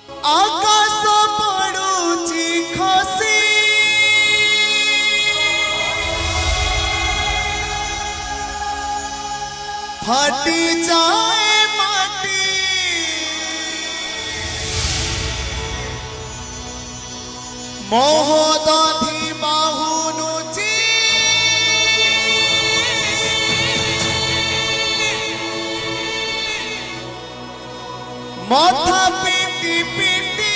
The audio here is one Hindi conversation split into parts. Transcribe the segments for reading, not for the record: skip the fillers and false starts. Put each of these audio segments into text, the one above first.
आकाश पड़ुची खसी फाटी जाए माटी मोहदाधी बाहुनुची माथा पीटी पीटी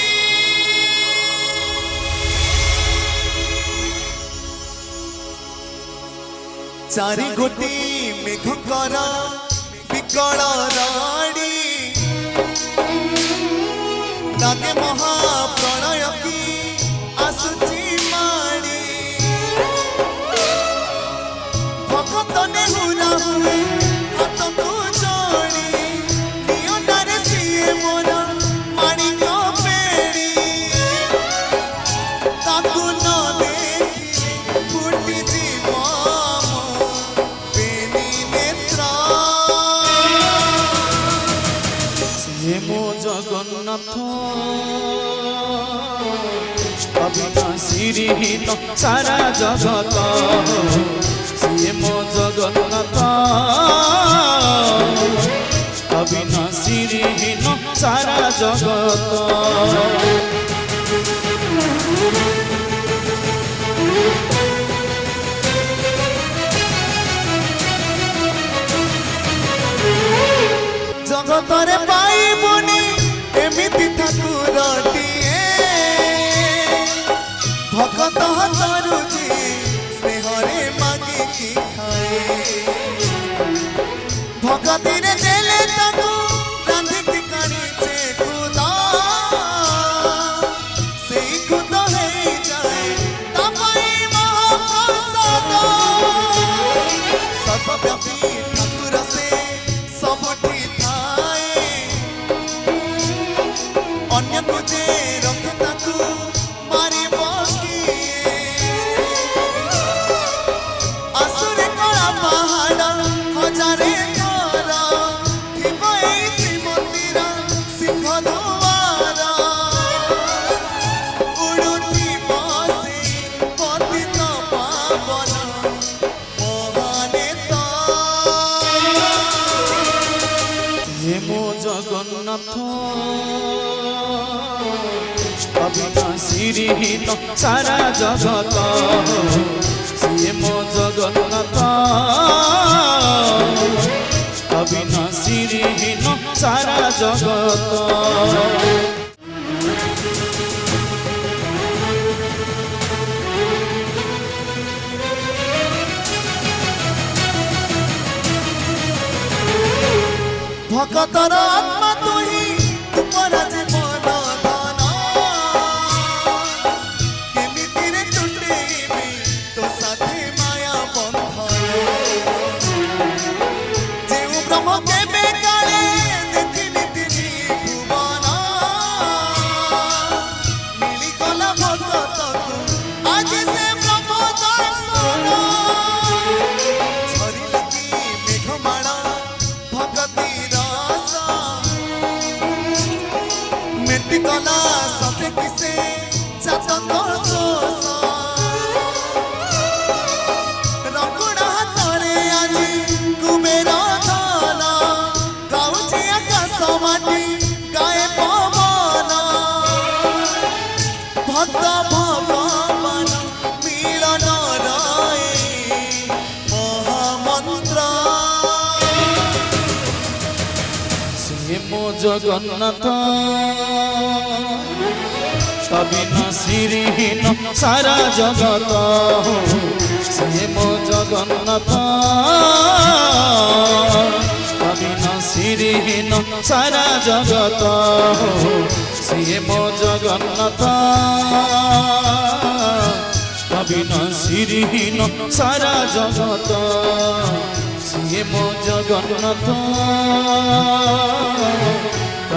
चारि गोटी मेघकर विकल राणी लागे महाप्रलय की आसुची माणी भगत नेहुरा हुए हाथ को जोड़ी नियनारे सिए मोरा माणी को पेड़ी ताकू न देखी फुटी जीव बेनी नेत्रा से मो जगन्नाथ अविनाशी तो सारा जगत से मो जगन्नाथ अविनाशी तो सारा जगत जगतरे पाइबुनी एमिति ठाकुरटिए भगत तरुजी स्नेहरे मागिकी खाए भगती रे देले ताकू रांधिकी काढ़ीचे खुदा सेई खुद हेई जाए तापाई महाप्रसाद सर्वव्यापी ठाकुर से सबठी थाए अन्य को जे रखे ताकू मारी आसुरे कला पहाड़ हजारे घर थिब एई श्रीमंदिर सिंह दुआर उड़ुटी बसे पतित पावन महानेता हे मो जगन्नाथ अविनाशी तो सारा जगत से मो जगन्नाथ अविनाशी तो सारा जगत भगतर आत्मा तुही तुमरा जे मन धन केमिति रे टुटेबी तो साथे माया बंधन जेउ ब्रह्म केबे काले देखिनि तिनि भुवन मिली गला भगतकु आज से ब्रह्म दर्शन झरिला की मेघमाला भगती मेटी गला सफे किसे चातक सोस रकुड़ा हाथरे आजी कुबेर धन गाउची आकाश माटी गाए पवन भक्त भगवान मिलन रहे महामंत्र से मो जगन्नाथ अविनाशी तो सारा जगत से मो जगन्नाथ अविनाशी तो सारा जगत से मो जगन्नाथ अविनाशी तो सारा जगत से मो जगन्नाथ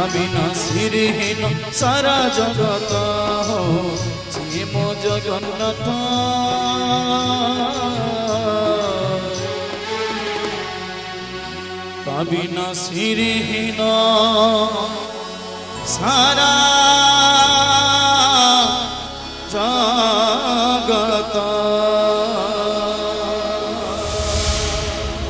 अविनाशी सारा जगत से मो जगन्नाथ अविनाशी सारा